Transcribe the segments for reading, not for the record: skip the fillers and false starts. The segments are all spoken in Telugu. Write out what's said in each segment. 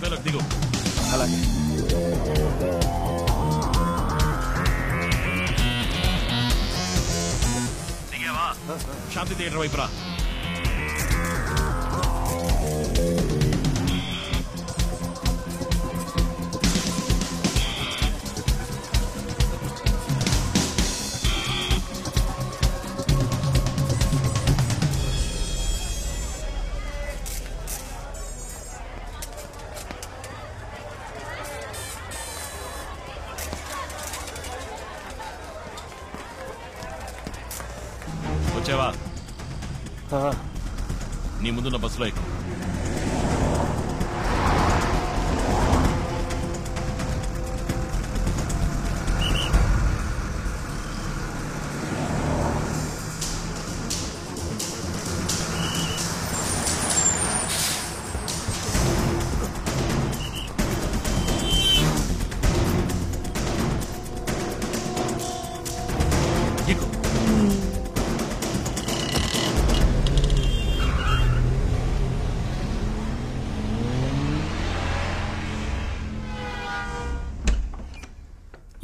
బస్సులోకి దిగు. అలాగే. దిగావా? శాంతి థియేటర్ వైపు రా. వచ్చావా? నీ ముందున్న బస్సులో ఎక్కువ.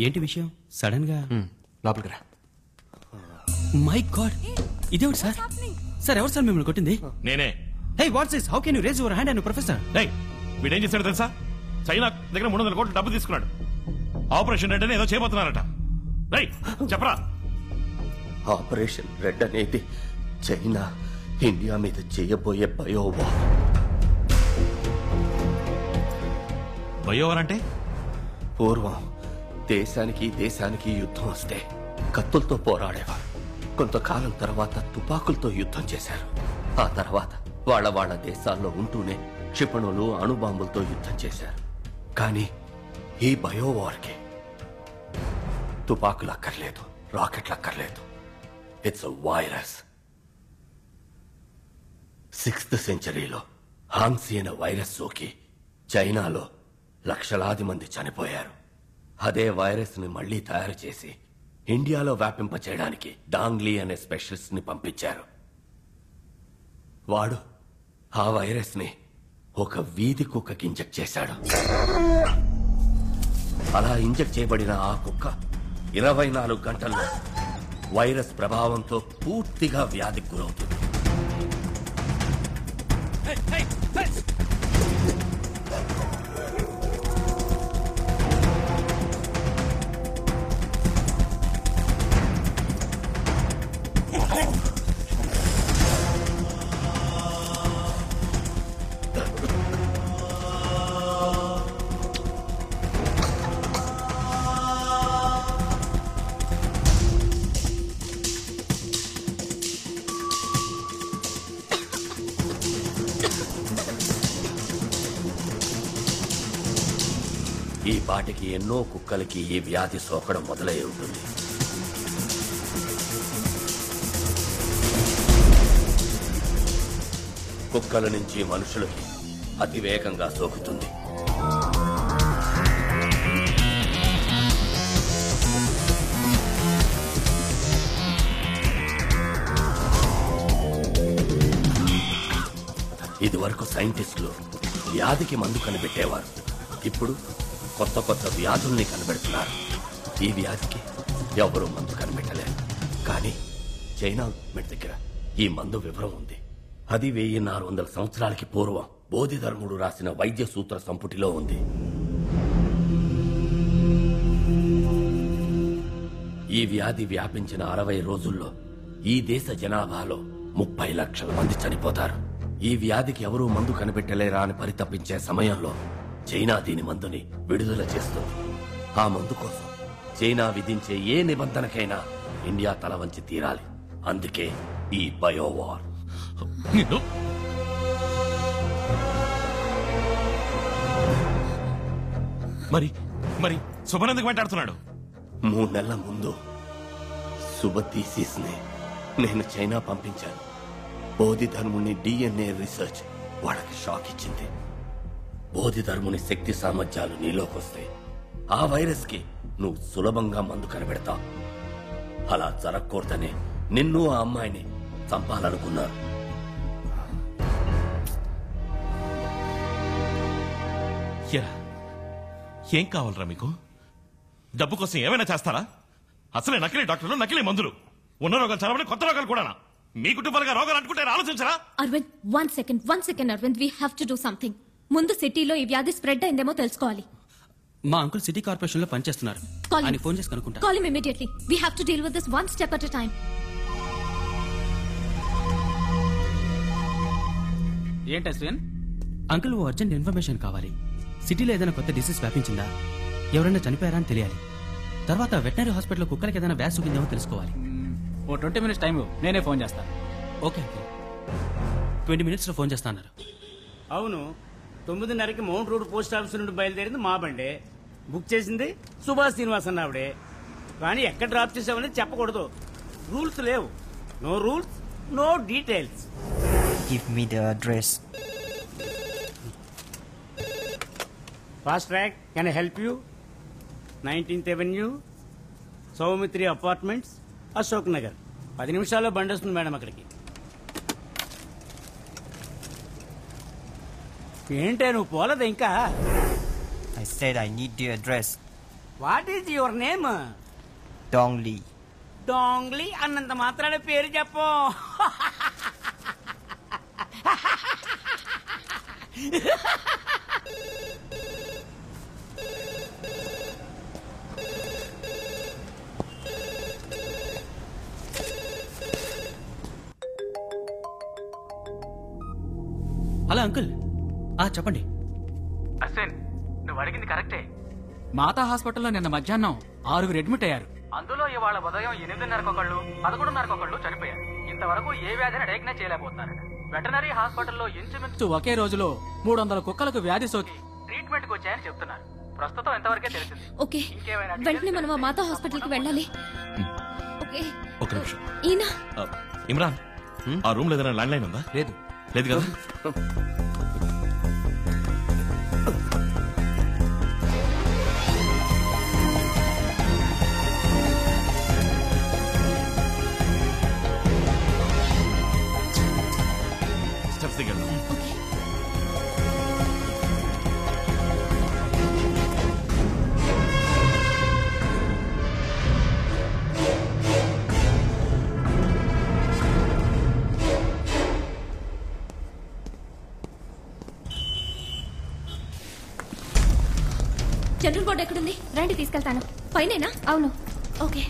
ఏంటి విషయం? సడన్ గా లోపలికి రా. మై గాడ్, ఇదేమిటి సార్? సార్ ఎవరు సార్ మిమ్మల్ని కొట్టింది? నేనే. Hey what's this? How can you raise your hand and professor? వీడేం చేశాడు తెలుసా? చైనా దగ్గర 300 కోట్లు డబ్బు తీసుకున్నాడు. ఆపరేషన్ రెడ్ అని ఏదో చేయబోతున్నారట. చెప్పరా? ఆపరేషన్ రెడ్ అనేది చైనా ఇండియా మీద చేయబోయే బయోవార్. బయోవార్ అంటే? పూర్వం దేశానికి యుద్ధం వస్తే కత్తులతో పోరాడేవారు. కొంతకాలం తర్వాత తుపాకులతో యుద్ధం చేశారు. ఆ తర్వాత వాళ్ళ దేశాల్లో ఉంటూనే క్షిపణులు, అణుబాంబులతో యుద్ధం చేశారు. కానీ ఈ బయోవార్కి తుపాకులు అక్కర్లేదు, రాకెట్లు అక్కర్లేదు. It's a virus. 6th సెంచరీలో హాన్సీ అనే వైరస్ సోకి చైనాలో లక్షలాది మంది చనిపోయారు. అదే వైరస్ ని మళ్లీ తయారు చేసి ఇండియాలో వ్యాపింపచేయడానికి డాంగ్లీ అనే స్పెషలిస్ట్ ని పంపించారు. వాడు ఆ వైరస్ ని ఒక వీధి కుక్కకి ఇంజెక్ట్ చేశాడు. అలా ఇంజెక్ట్ చేయబడిన ఆ కుక్క 24 గంటల్లో వైరస్ ప్రభావంతో పూర్తిగా వ్యాధికి గురవుతుంది. ఈ పాటికి ఎన్నో కుక్కలకి ఈ వ్యాధి సోకడం మొదలై ఉంటుంది. కుక్కల నుంచి మనుషులకి అతివేగంగా సోకుతుంది. ఇదివరకు సైంటిస్టులు వ్యాధికి మందు కనిపెట్టేవారు. ఇప్పుడు కొత్త కొత్త వ్యాధుల్ని కనిపెడుతున్నారు. ఈ వ్యాధికి ఎవరూ మందు కనిపెట్టలేరు. కానీ చైనా గవర్నమెంట్ దగ్గర ఈ మందు వివరం ఉంది. అది 1400 సంవత్సరాలకి పూర్వం బోధిధర్ముడు రాసిన వైద్య సూత్ర సంపుటిలో ఉంది. ఈ వ్యాధి వ్యాపించిన 60 రోజుల్లో ఈ దేశ జనాభాలో 30 లక్షల మంది చనిపోతారు. ఈ వ్యాధికి ఎవరూ మందు కనిపెట్టలేరా అని పరితపించే సమయంలో చైనా దీని మందుని విడుదల చేస్తుంది. ఆ మందు కోసం చైనా విధించే ఏ నిబంధనకైనా ఇండియా తల వంచి తీరాలి. అందుకే ఈ బయోవార్. మరి శుభన్ ఎందుకు మాట్లాడుతున్నాడు? 3 నెలల ముందు శుభథీసిస్ ని నేను చైనా పంపించాను. బోధిధర్ముని DNA రీసెర్చ్ వాళ్ళకి షాక్ ఇచ్చింది. బోధిధర్ముని శక్తి సామర్థ్యాలు నీలోకొస్తే ఆ వైరస్ కి నువ్వు సులభంగా మందు కనిపెడతావు. అలా జరగకూడదనే నిన్ను ఆ అమ్మాయిని చంపాలనుకున్నారు. ఎరా, ఏం కావాలరా మీకు? డబ్బు కోసం ఏమైనా చేస్తారా? అసలే నకిలీ డాక్టర్లు, నకిలీ మందులు, ఉన్న రోగాలు చదవని కొత్త రోగాలు కూడా. మీ కుటుంబాలుగా రోగాలు అంటుకుంటే ఆలోచించరా? Arvind, one second Arvind, we have to do something. ముందు సిటీలో ఈ వ్యాధి స్ప్రెడ్ అయిందేమో తెలుసుకోవాలి. మా అంకుల్ సిటీ కార్పొరేషన్ లో పనిచేస్తున్నారు. Call him. ఆయన ఫోన్ చేసి కనుక్కుంటా. Call him immediately. We have to deal with this one step at a time. ఏంటి అశ్విన్? అంకుల్, ఓ అర్జెంట్ ఇన్ఫర్మేషన్ కావాలి. సిటీలో ఏదైనా కొత్త డిసీజ్ వ్యాపించిందా, ఎవరైనా చనిపోయారా అని తెలియాలి. తర్వాత వెటనరీ హాస్పిటల్లో కుక్కలకి ఏదైనా వ్యాధి సోకిందేమో తెలుసుకోవాలి. ఓ 20 minutes టైం నేనే ఫోన్ చేస్తాను. ఓకే అంకుల్, 20 minutes లో ఫోన్ చేస్తా అన్నారు. అవును, 9:30కి మౌంట్ రోడ్ పోస్ట్ ఆఫీస్ నుండి బయలుదేరింది మా బండే. బుక్ చేసింది సుభాష్ శ్రీనివాస్ అన్న ఆవిడే. కానీ ఎక్కడ డ్రాప్ చేసామనేది చెప్పకూడదు. రూల్స్ లేవు. No rules, no details. Give me the address. Fast track, can I help you? 19th Avenue, Soumitri apartments, Ashok Nagar. 10 నిమిషాల్లో బండి వస్తుంది మేడం అక్కడికి. ఏంటే నువ్వు పోలేదు ఇంకా? I said I need the address. What is your name? Dong Li. Dongli అన్నంత మాత్రాన పేరు చెప్పు. హలో అంకుల్, చెప్పండి. అశ్విన్, నువ్వు అడిగింది కరెక్టే. మాతా హాస్పిటల్లో నిన్న మధ్యాహ్నం 6 అడ్మిట్ అయ్యారు. అందులో ఇవాళ ఉదయం 8:30కు ఒకళ్ళు, 11:30కు ఒకళ్ళు చనిపోయారు. ఇంతవరకు ఏ వ్యాధిని డయాగ్నోస్ చేయలేకపోతున్నారు. వెటనరీ హాస్పిటల్లో ఇంచుమించు ఒకే రోజులో 300 కుక్కలకు వ్యాధి సోకి ట్రీట్మెంట్ కి వచ్చాయని చెప్తున్నారు. ప్రస్తుతం ఎంతవరకే తెలిసింది. ఓకే, వెంటనే మనం ఆ మాతా హాస్పిటల్ కి వెళ్ళాలి. ఓకే, ఒక నిమిషం. ఈయన ఇమ్రాన్, ఆ రూమ్ లో ఏదైనా ల్యాండ్ లైన్ ఉందా? లేదు. లేదు కదా? స్టెప్స్ దిగండి. జనరల్ వార్డ్ ఎక్కడుంది? రండి తీసుకెళ్తాను. పైనేనా? అవును. ఓకే.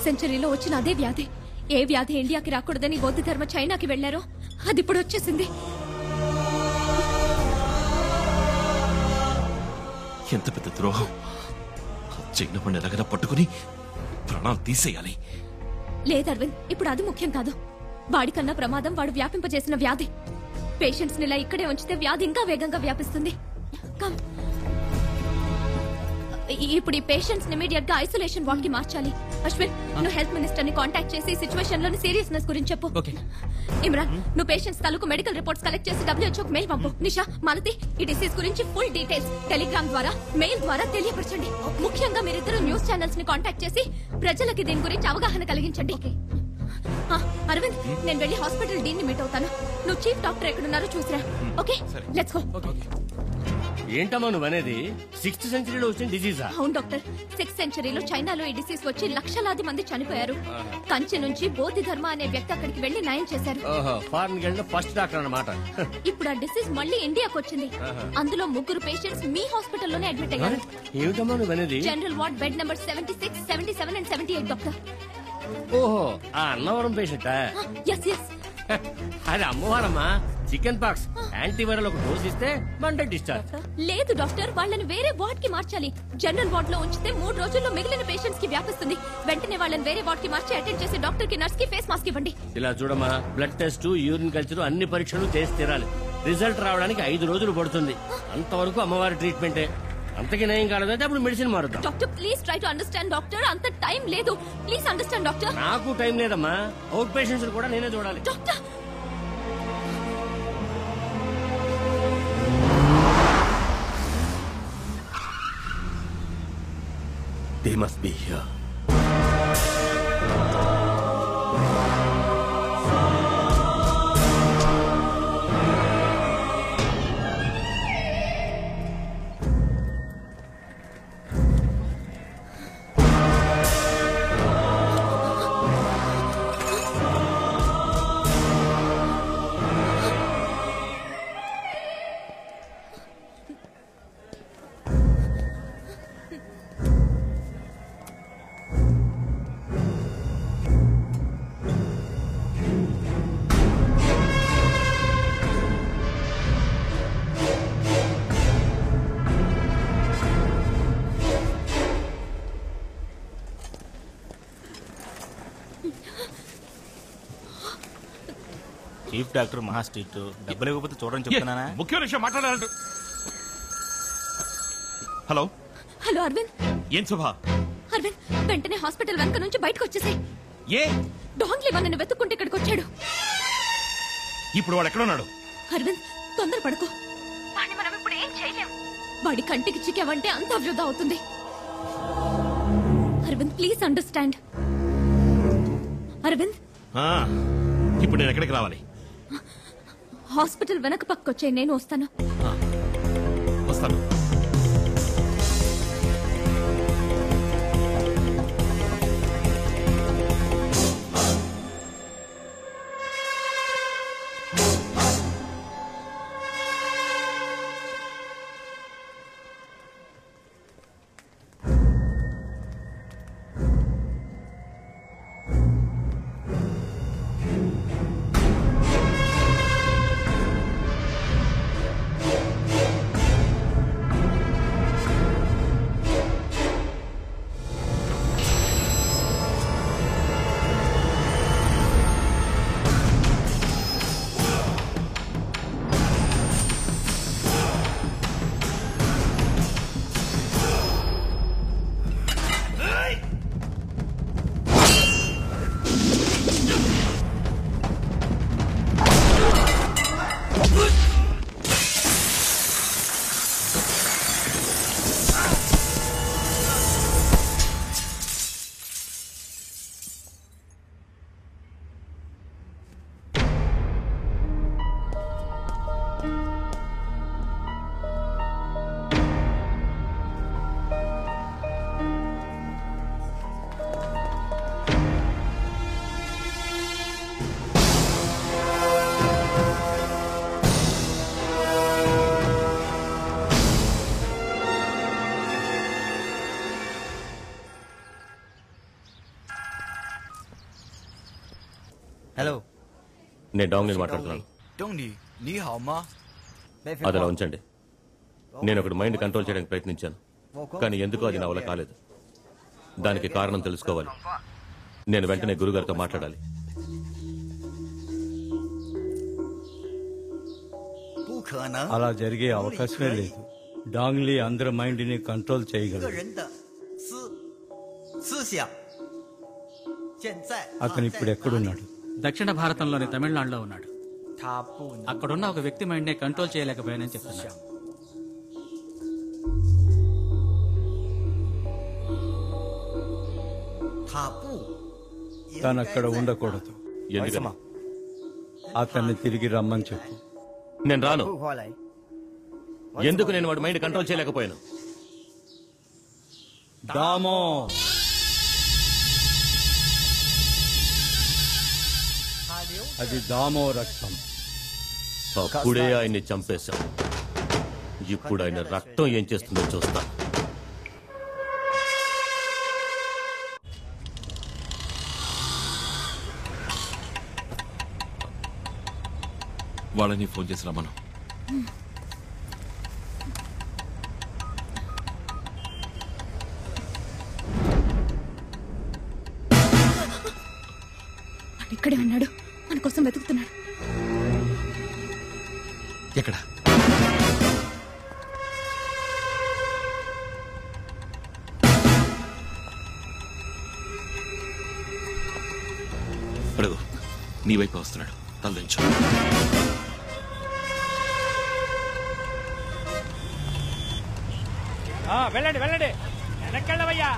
సెంచరీలో వచ్చిన అదే వ్యాధి. ఏ వ్యాధి ఇండియాకి రాకూడదని బౌద్ధ ధర్మ చైనాకి వెళ్లారో అది ఇప్పుడు వచ్చేసింది. ఎంత పెద్ద ద్రోహం! చైనా పండు ఎలాగైనా పట్టుకుని ప్రాణాలు తీసేయాలి. లేదు అరవింద్, ఇప్పుడు అది ముఖ్యం కాదు. వాడికన్నా ప్రమాదం వాడు వ్యాపింపజేసిన వ్యాధి. పేషెంట్స్ ని ఇలా ఇక్కడే ఉంచితే వ్యాధి ఇంకా వేగంగా వ్యాపిస్తుంది. కమ్. ఇప్పుడు ఈ పేషెంట్స్ ఇమీడియట్ గా ఐసోలేషన్ వార్డ్ కి మార్చాలి. అశ్విన్, నువ్వు హెల్త్ మినిస్టర్ ని కాంటాక్ట్ చేసి సిచువేషన్ లోని సీరియస్నెస్ గురించి చెప్పు. ఓకే. ఇమ్రాన్, నువ్వు పేషెంట్స్ తాలూకు మెడికల్ రిపోర్ట్స్ కలెక్ట్ చేసి WHO మెయిల్ పంపు. నిషా, మాలతి, ఈ డిసీజ్ గురించి ఫుల్ డీటెయిల్స్ టెలిగ్రామ్ ద్వారా, మెయిల్ ద్వారా తెలియపరచండి. ముఖ్యంగా మీరిద్దరు న్యూస్ ఛానల్స్ ని కాంటాక్ట్ చేసి ప్రజలకి దీని గురించి అవగాహన కలిగించండి. అరవింద్, నేను వెళ్లి హాస్పిటల్ డీన్ ని మీట్ అవుతాను. నువ్వు చీఫ్ డాక్టర్ ఎక్కడున్నారో చూసిరా. Okay, let's go. ఏంటమ్మా నువ్వనేది? 6th సెంచరీలో వచ్చిన డిసీజా? అవును డాక్టర్, 6th సెంచరీలో చైనాలో ఈ డిసీజ్ వచ్చి లక్షలాది మంది చనిపోయారు. కంచి నుంచి బోధి ధర్మ అనే వ్యక్తి అక్కడికి వెళ్లి నయం చేశారు. ఫారెన్ గెళ్ళిన ఫస్ట్ డాక్టర్ అన్నమాట. ఇప్పుడు ఆ డిసీజ్ మళ్ళీ ఇండియాకి వచ్చింది. అందులో 3 పేషెంట్స్ మీ హాస్పిటల్లోనే అడ్మిట్ అయ్యారు. ఏమిటమ్మా నువ్వనేది? General ward bed number 76, 77 and 78 doctor. ఓహో, ఆ అన్నవరం పేషెంటా? Yes yes. అది అమ్మవారమ్మా, చికెన్ పాక్స్ యాంటీవైరల్ ఒక డోస్ ఇస్తే మండే డిశ్చార్జ్. లేదు డాక్టర్, వాళ్ళని వేరే వార్డ్ కి మార్చాలి. జనరల్ వార్డ్ లో ఉంచితే 3 రోజుల్లో మిగిలిన పేషెంట్స్ కి వ్యాపిస్తుంది. వెంటనే వాళ్ళని వేరే వార్డ్ కి మార్చి అటెండ్ చేసి డాక్టర్ కి నర్స్ కి ఫేస్ మాస్క్ ఇవ్వండి. ఇలా చూడమ్మా, బ్లడ్ టెస్ట్, యూరిన్ కల్చర్ అన్ని పరీక్షలు చేసి తీరాలి. రిజల్ట్ రావడానికి 5 రోజులు పడుతుంది. అంతవరకు అమ్మవారి ట్రీట్మెంటే. అంతకి నయం కాలేదంటే అప్పుడు మెడిసిన్ మారుతాం. Doctor please try to understand doctor. అంత టైం లేదు. Please understand doctor. నాకు టైం లేదమ్మా. అవుట్ పేషెంట్స్ కూడా నేనే చూడాలి. Doctor They must be here. Chief doctor మహా స్ట్రిక్ట్. డబ్బులు ఇవ్వకపోతే చూడని చెప్తున్నానా? ముఖ్య విషయం మాట్లాడాలంటూ. Hello hello Arvind. ఏం శుభ? అరవింద్ వెంటనే హాస్పిటల్ వెనక నుంచి బయటకు వచ్చేసాయి. ఏ డాంగ్లీ మనని వెతుక్కుంటే ఇక్కడికి వచ్చాడు. ఇప్పుడు వాడు ఎక్కడున్నాడు? అరవింద్ తొందరపడకు. వాడిని మనం ఇప్పుడు ఏం చేయలేం. వాడి కంటికి చిక్కావంటే అంత వృధా అవుతుంది. Arvind please understand. అరవింద్ ఇప్పుడు నేను ఎక్కడికి రావాలి? హాస్పిటల్ వెనక పక్కొచ్చే, నేను వస్తాను. వస్తాను. హలో, నేను డాంగ్లీని మాట్లాడుతున్నాను. అది అలా ఉంచండి. నేను ఒకటి మైండ్ కంట్రోల్ చేయడానికి ప్రయత్నించాను, కానీ ఎందుకో అది నా వల్ల కాలేదు. దానికి కారణం తెలుసుకోవాలి. నేను వెంటనే గురుగారితో మాట్లాడాలి. అలా జరిగే అవకాశమే లేదు. డాంగ్లీ అందరి మైండ్ ని కంట్రోల్ చేయగలడు. అతను ఇప్పుడు ఎక్కడున్నాడు? దక్షిణ భారతంలోని తమిళనాడులో ఉన్నాడు. అక్కడున్న ఒక వ్యక్తి మైండ్ నే కంట్రోల్ చేయలేకపోయానని చెప్తున్నాడు. తను అక్కడ ఉండకూడదు. ఎందుకమ్మా? అతన్ని తిరిగి రమ్మని చెప్పు. నేను రాను. ఎందుకు నేను వాడి మైండ్ కంట్రోల్ చేయలేకపోయాను? దామో, అది దామో రక్తం. అప్పుడే ఆయన్ని చంపేశాం. ఇప్పుడు ఆయన రక్తం ఏం చేస్తుందో చూస్తా. వాళ్ళని ఫోన్ చేసి రమ్మను. ఇక్కడే ఉన్నాడు, మన కోసం వెతుకుతున్నాడు. ఎక్కడ? అడుగు, నీ వైపు వస్తున్నాడు, తలదించు. వెళ్ళండి వెళ్ళండి, వెనక్కెళ్ళవయ్యా.